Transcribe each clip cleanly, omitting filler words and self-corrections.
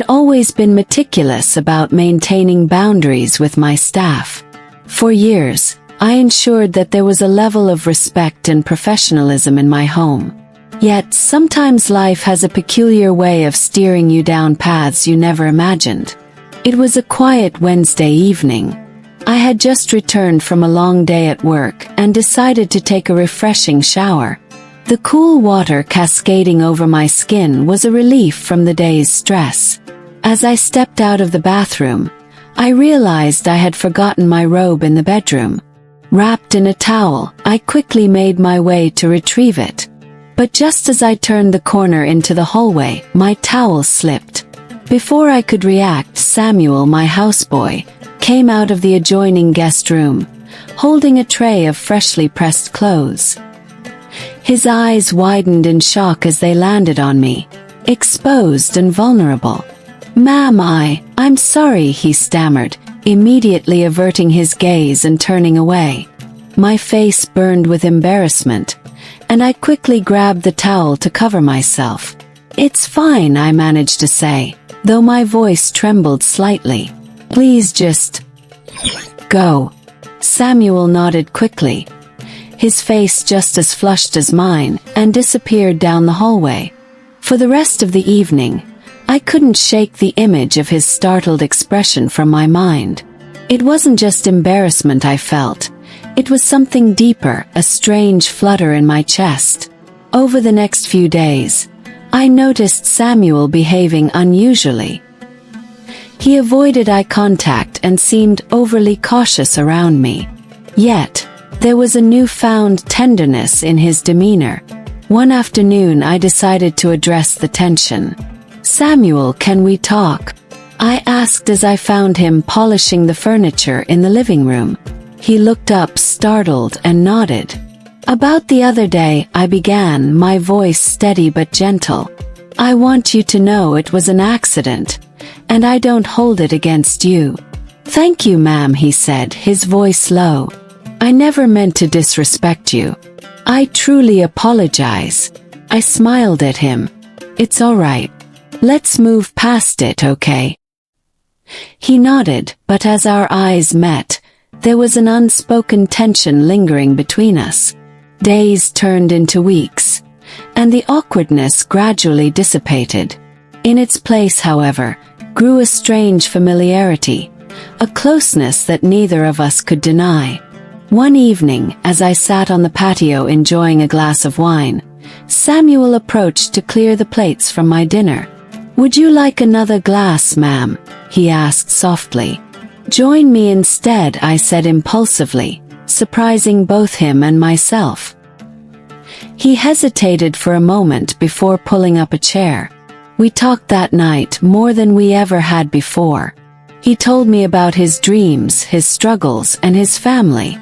had always been meticulous about maintaining boundaries with my staff. For years, I ensured that there was a level of respect and professionalism in my home. Yet, sometimes life has a peculiar way of steering you down paths you never imagined. It was a quiet Wednesday evening. I had just returned from a long day at work and decided to take a refreshing shower. The cool water cascading over my skin was a relief from the day's stress. As I stepped out of the bathroom, I realized I had forgotten my robe in the bedroom. Wrapped in a towel, I quickly made my way to retrieve it. But just as I turned the corner into the hallway, my towel slipped. Before I could react, Samuel, my houseboy, came out of the adjoining guest room, holding a tray of freshly pressed clothes. His eyes widened in shock as they landed on me, exposed and vulnerable. "Ma'am, I'm sorry," he stammered, immediately averting his gaze and turning away. My face burned with embarrassment, and I quickly grabbed the towel to cover myself. "It's fine," I managed to say, though my voice trembled slightly. "Please just go." Samuel nodded quickly, his face just as flushed as mine, and disappeared down the hallway. For the rest of the evening, I couldn't shake the image of his startled expression from my mind. It wasn't just embarrassment I felt. It was something deeper, a strange flutter in my chest. Over the next few days, I noticed Samuel behaving unusually. He avoided eye contact and seemed overly cautious around me. Yet, there was a newfound tenderness in his demeanor. One afternoon I decided to address the tension. "Samuel, can we talk?" I asked as I found him polishing the furniture in the living room. He looked up, startled, and nodded. "About the other day," I began, my voice steady but gentle. "I want you to know it was an accident, and I don't hold it against you." "Thank you, ma'am," he said, his voice low. "I never meant to disrespect you. I truly apologize." I smiled at him. "It's all right. Let's move past it, okay?" He nodded, but as our eyes met, there was an unspoken tension lingering between us. Days turned into weeks, and the awkwardness gradually dissipated. In its place, however, grew a strange familiarity, a closeness that neither of us could deny. One evening, as I sat on the patio enjoying a glass of wine, Samuel approached to clear the plates from my dinner. "Would you like another glass, ma'am?" he asked softly. "Join me instead," I said impulsively, surprising both him and myself. He hesitated for a moment before pulling up a chair. We talked that night more than we ever had before. He told me about his dreams, his struggles, and his family.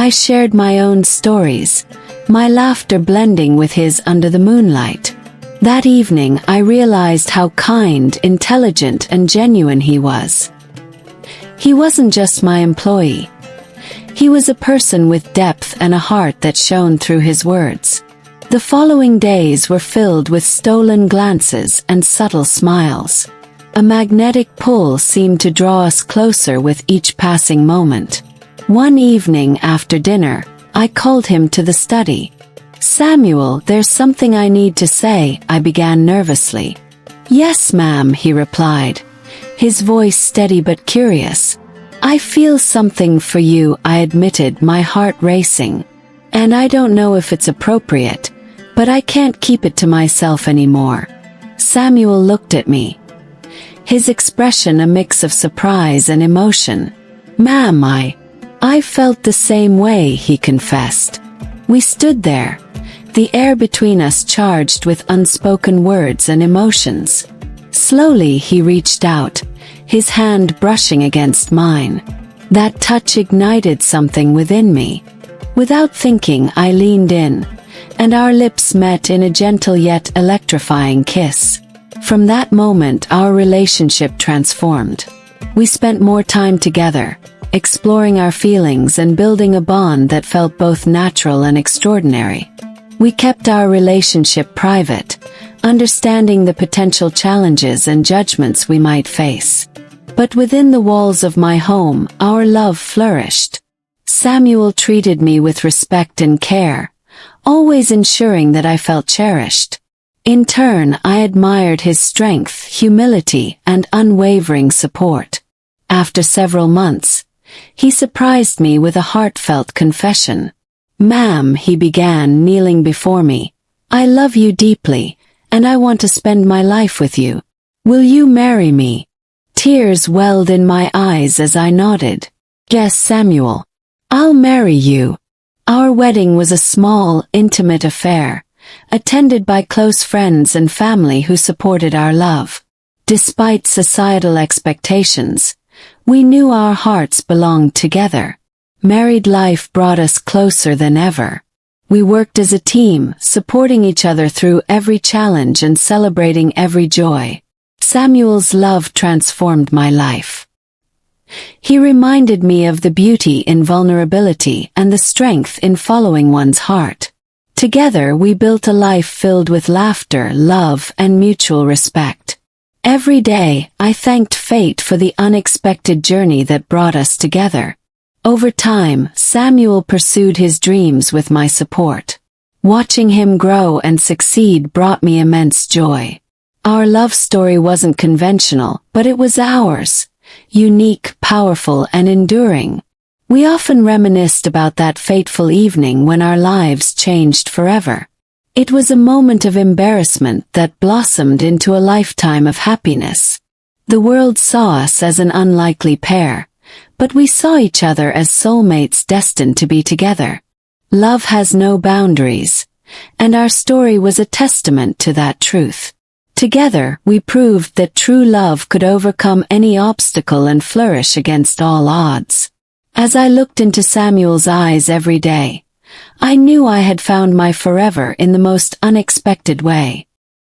I shared my own stories, my laughter blending with his under the moonlight. That evening I realized how kind, intelligent, and genuine he was. He wasn't just my employee. He was a person with depth and a heart that shone through his words. The following days were filled with stolen glances and subtle smiles. A magnetic pull seemed to draw us closer with each passing moment. One evening after dinner, I called him to the study. "Samuel, there's something I need to say," I began nervously. "Yes, ma'am," he replied, his voice steady but curious. "I feel something for you," I admitted, my heart racing. "And I don't know if it's appropriate, but I can't keep it to myself anymore." Samuel looked at me, his expression a mix of surprise and emotion. "Ma'am, I felt the same way," he confessed. We stood there, the air between us charged with unspoken words and emotions. Slowly he reached out, his hand brushing against mine. That touch ignited something within me. Without thinking, I leaned in, and our lips met in a gentle yet electrifying kiss. From that moment, our relationship transformed. We spent more time together, exploring our feelings and building a bond that felt both natural and extraordinary. We kept our relationship private, understanding the potential challenges and judgments we might face. But within the walls of my home, our love flourished. Samuel treated me with respect and care, always ensuring that I felt cherished. In turn, I admired his strength, humility, and unwavering support. After several months, he surprised me with a heartfelt confession. "Ma'am," he began, kneeling before me, "I love you deeply, and I want to spend my life with you. Will you marry me?" Tears welled in my eyes as I nodded. "Yes, Samuel. I'll marry you." Our wedding was a small, intimate affair, attended by close friends and family who supported our love. Despite societal expectations, we knew our hearts belonged together. Married life brought us closer than ever. We worked as a team, supporting each other through every challenge and celebrating every joy. Samuel's love transformed my life. He reminded me of the beauty in vulnerability and the strength in following one's heart. Together we built a life filled with laughter, love, and mutual respect. Every day, I thanked fate for the unexpected journey that brought us together. Over time, Samuel pursued his dreams with my support. Watching him grow and succeed brought me immense joy. Our love story wasn't conventional, but it was ours. Unique, powerful, and enduring. We often reminisced about that fateful evening when our lives changed forever. It was a moment of embarrassment that blossomed into a lifetime of happiness. The world saw us as an unlikely pair, but we saw each other as soulmates destined to be together. Love has no boundaries, and our story was a testament to that truth. Together, we proved that true love could overcome any obstacle and flourish against all odds. As I looked into Samuel's eyes every day, I knew I had found my forever in the most unexpected way.